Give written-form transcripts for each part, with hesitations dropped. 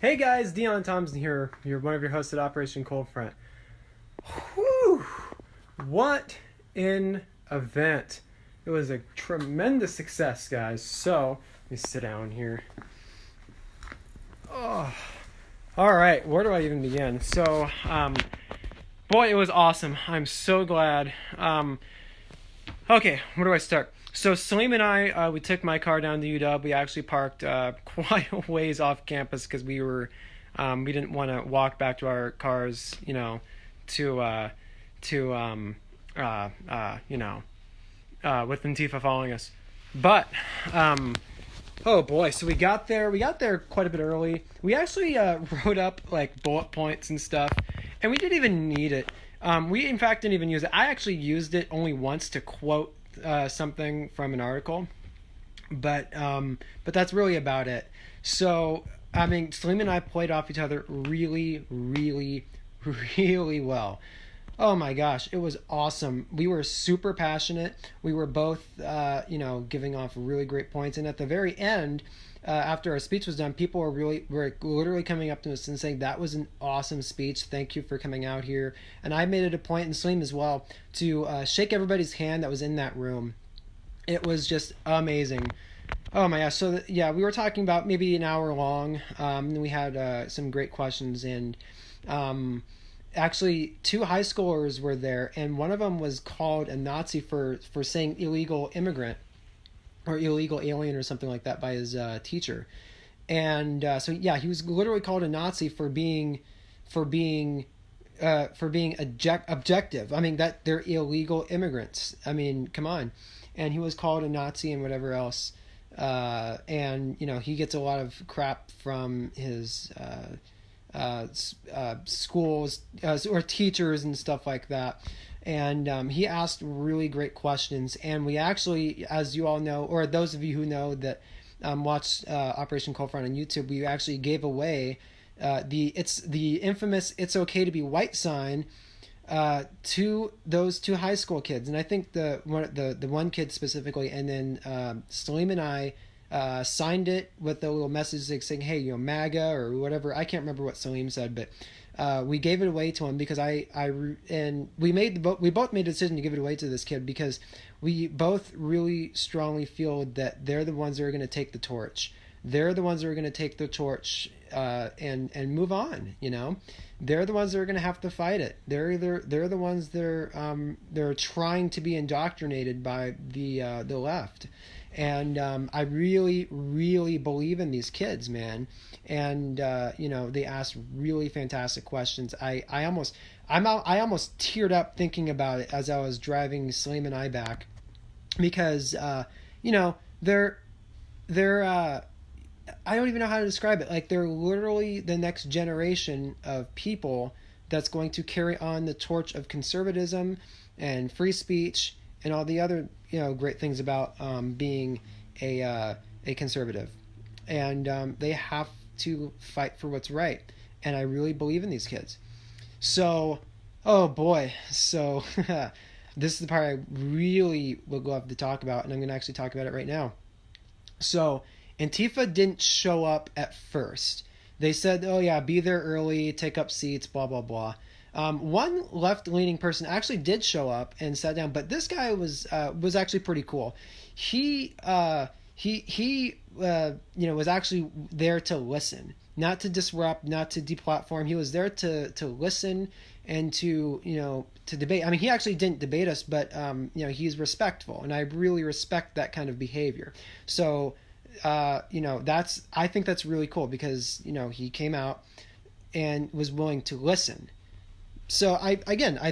Hey guys, Dion Thompson here. You're one of your hosts at Operation Cold Front. Whew! What an event! It was a tremendous success, guys. So, let me sit down here. Oh, all right. Where do I even begin? Boy, it was awesome. I'm so glad. Okay, where do I start? So Salim and I, we took my car down to UW. We actually parked quite a ways off campus because we didn't want to walk back to our cars, to to with Antifa following us. But oh boy, so we got there. We got there quite a bit early. We actually wrote up like bullet points and stuff, and we didn't even need it. We in fact didn't even use it. I actually used it only once to quote something from an article, but that's really about it. So I mean, Salim and I played off each other really, really, really well. Oh my gosh, it was awesome. We were super passionate. We were both, giving off really great points. And at the very end, after our speech was done, people were literally coming up to us and saying that was an awesome speech. Thank you for coming out here. And I made it a point, and Salim as well, to shake everybody's hand that was in that room. It was just amazing. Oh my gosh! So yeah, we were talking about maybe an hour long. And we had some great questions, and um, actually two high schoolers were there, and one of them was called a Nazi for saying illegal immigrant or illegal alien or something like that by his teacher. And so yeah, he was literally called a Nazi for being objective. I mean that they're illegal immigrants. I mean, come on. And he was called a Nazi and whatever else. And he gets a lot of crap from his schools or teachers and stuff like that. And he asked really great questions. And we actually, as you all know, or those of you who know that watched Operation Cold Front on YouTube, we actually gave away the infamous "It's Okay to Be White" sign to those two high school kids. And I think the one kid specifically, and then Salim and I signed it with a little message like saying, "Hey, MAGA" or whatever. I can't remember what Salim said, but we gave it away to him because we both made a decision to give it away to this kid because we both really strongly feel that they're the ones that are going to take the torch. They're the ones that are going to take the torch and move on. They're the ones that are going to have to fight it. They're the ones that they're trying to be indoctrinated by the left. And I really, really believe in these kids, man. And they asked really fantastic questions. I almost teared up thinking about it as I was driving Salim and I back, because they're I don't even know how to describe it. Like, they're literally the next generation of people that's going to carry on the torch of conservatism and free speech and all the other great things about being a conservative. And they have to fight for what's right. And I really believe in these kids. So, oh boy. So this is the part I really would love to talk about, and I'm going to actually talk about it right now. So Antifa didn't show up at first. They said, "Oh yeah, be there early, take up seats, blah blah blah." One left-leaning person actually did show up and sat down, but this guy was actually pretty cool. He was actually there to listen, not to disrupt, not to deplatform. He was there to listen and to debate. I mean, he actually didn't debate us, but he's respectful, and I really respect that kind of behavior. So I think that's really cool because he came out and was willing to listen. So I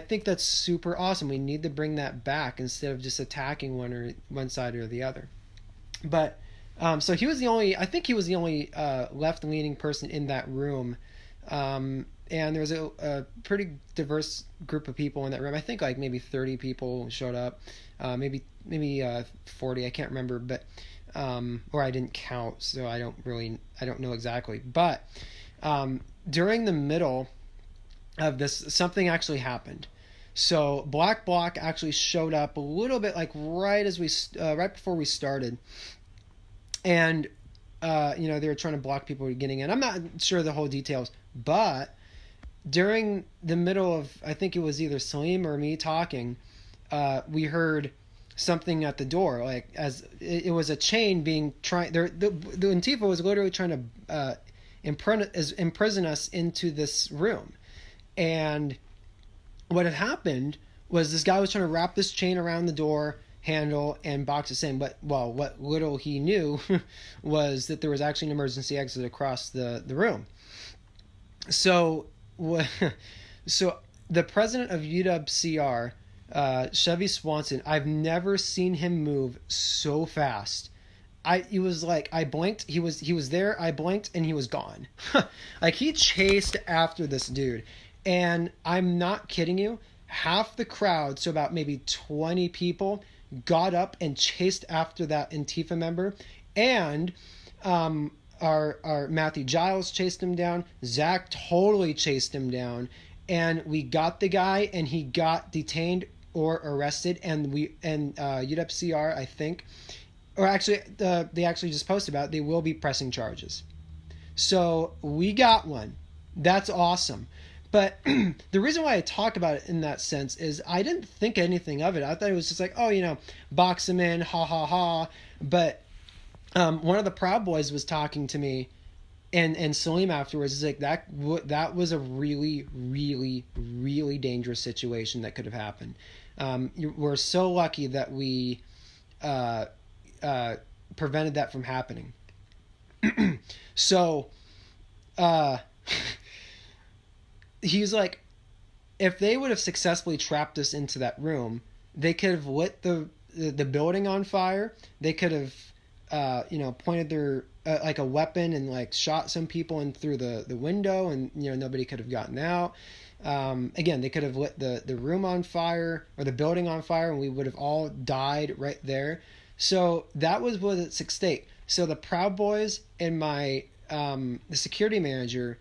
think that's super awesome. We need to bring that back instead of just attacking one side or the other. But so he was the only left-leaning person in that room. And there was a pretty diverse group of people in that room. I think like maybe 30 people showed up, maybe 40. I can't remember, but or I didn't count, so I don't know exactly. But during the middle of this, something actually happened. So Black Bloc actually showed up a little bit like right before we started, and they were trying to block people from getting in. I'm not sure the whole details, but during the middle of, I think it was either Salim or me talking, we heard something at the door, like as it was a chain being trying. The Antifa was literally trying to imprison us into this room, and what had happened was this guy was trying to wrap this chain around the door handle and box us in. But what little he knew was that there was actually an emergency exit across the room. So so the president of UWCR, Chevy Swanson, I've never seen him move so fast. It was like I blinked, he was there, I blinked, and he was gone. Like he chased after this dude, and I'm not kidding you. Half the crowd, so about maybe 20 people, got up and chased after that Antifa member, and our Matthew Giles chased him down. Zach totally chased him down, and we got the guy, and he got detained or arrested, and UWCR, I think, or actually, they actually just posted about it, they will be pressing charges. So we got one. That's awesome. But the reason why I talk about it in that sense is I didn't think anything of it. I thought it was just like, oh, box him in, ha ha ha. But one of the Proud Boys was talking to me, and Salim afterwards is like, that was a really, really, really dangerous situation that could have happened. We're so lucky that we prevented that from happening. So he's like, if they would have successfully trapped us into that room, they could have lit the building on fire. They could have pointed their like a weapon and like shot some people in through the window, and nobody could have gotten out. Again, they could have lit the room on fire or the building on fire, and we would have all died right there. So that was what's at stake. So the Proud Boys and my the security manager,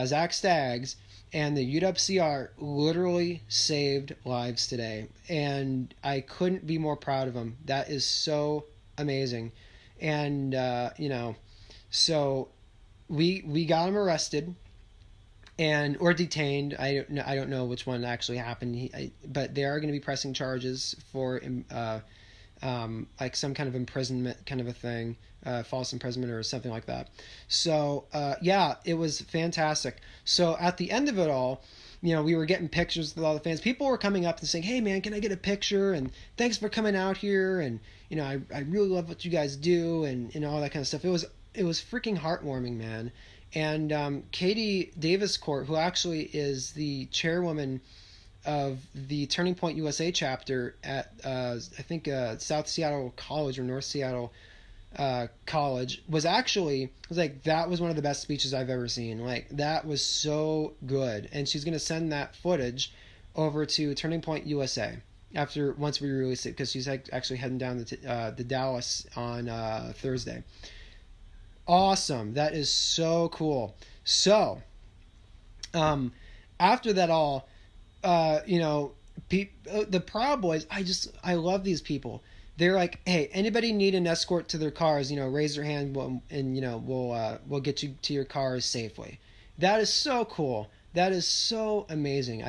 Zach Staggs, and the UWCR literally saved lives today, and I couldn't be more proud of them. That is so amazing. And so we got him arrested or detained. I don't know which one actually happened. But they are going to be pressing charges for like some kind of imprisonment kind of a thing, false imprisonment or something like that. So yeah, it was fantastic. So at the end of it all, we were getting pictures with all the fans. People were coming up and saying, "Hey man, can I get a picture? And thanks for coming out here. And I really love what you guys do, and all that kind of stuff." It was freaking heartwarming, man. And Katie Davis-Court, who actually is the chairwoman of the Turning Point USA chapter at I think South Seattle College or North Seattle College, was like, that was one of the best speeches I've ever seen. Like, that was so good. And she's going to send that footage over to Turning Point USA once we release it, because she's actually heading down to Dallas on Thursday. Awesome. That is so cool. So after that all, the Proud Boys, I love these people. They're like, "Hey, anybody need an escort to their cars? Raise their hand, and we'll get you to your cars safely." That is so cool. That is so amazing.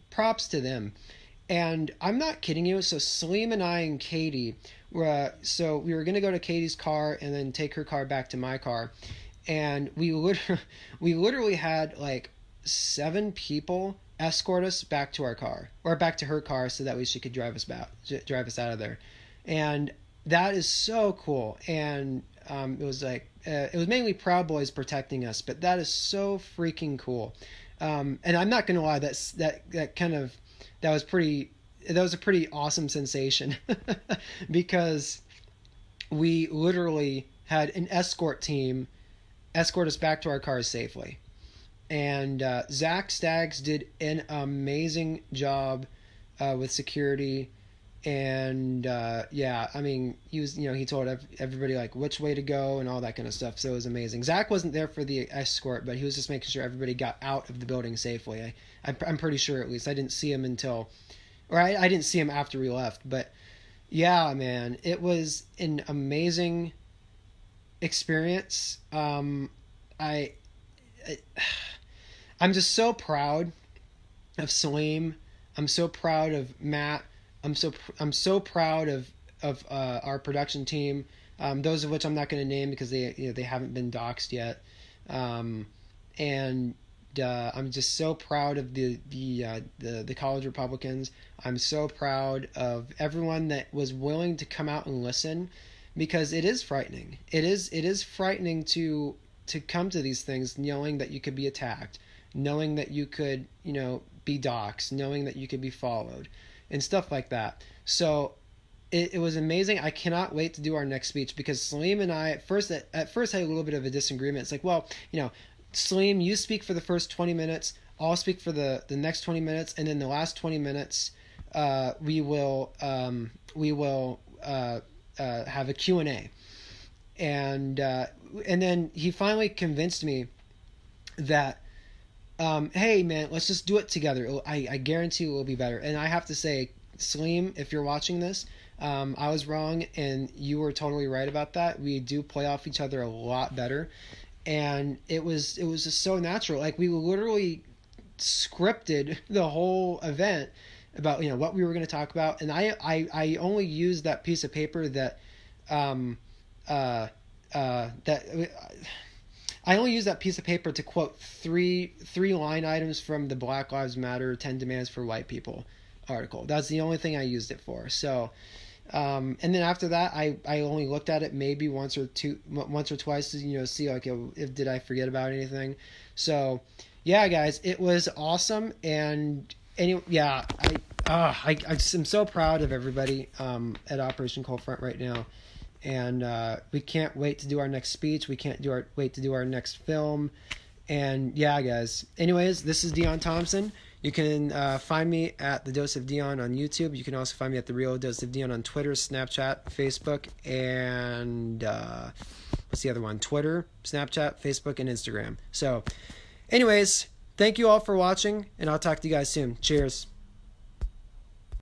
Props to them. And I'm not kidding you. So Salim and I and Katie we were going to go to Katie's car and then take her car back to my car, and we literally had like 7 people escort us back to our car, or back to her car, so that way she could drive us out of there. And that is so cool. And it was mainly Proud Boys protecting us, but that is so freaking cool. And I'm not gonna lie, that was a pretty awesome sensation because we literally had an escort team escort us back to our cars safely. And Zach Staggs did an amazing job with security. And yeah, I mean, he told everybody like which way to go and all that kind of stuff. So it was amazing. Zach wasn't there for the escort, but he was just making sure everybody got out of the building safely. I'm pretty sure, at least. I didn't see him I didn't see him after we left. But yeah, man, it was an amazing experience. I, I I'm just so proud of Salim. I'm so proud of Matt. I'm so proud of our production team. Those of which I'm not going to name because they haven't been doxxed yet. Um, and I'm just so proud of the college Republicans. I'm so proud of everyone that was willing to come out and listen, because it is frightening. It is frightening to come to these things knowing that you could be attacked, knowing that you could be doxxed, knowing that you could be followed, and stuff like that. So it was amazing. I cannot wait to do our next speech, because Salim and I at first had a little bit of a disagreement. It's like, well, Salim, you speak for the first 20 minutes. I'll speak for the next 20 minutes, and then the last 20 minutes, we will have a Q&A. And then he finally convinced me that, hey man, let's just do it together. I guarantee it will be better. And I have to say, Salim, if you're watching this, I was wrong and you were totally right about that. We do play off each other a lot better, and it was just so natural. Like, we literally scripted the whole event about what we were going to talk about, and I only used that piece of paper that that I only used that piece of paper to quote three line items from the Black Lives Matter 10 Demands for White People article. That's the only thing I used it for. So and then after that, I only looked at it maybe once or twice to see like if did I forget about anything. So yeah, guys, it was awesome. And yeah, I'm so proud of everybody at Operation Cold Front right now. And we can't wait to do our next speech. We can't wait to do our next film. And yeah, guys. Anyways, this is Dion Thompson. You can find me at The Dose of Dion on YouTube. You can also find me at The Real Dose of Dion on Twitter, Snapchat, Facebook, and what's the other one? Twitter, Snapchat, Facebook, and Instagram. So anyways, thank you all for watching, and I'll talk to you guys soon. Cheers.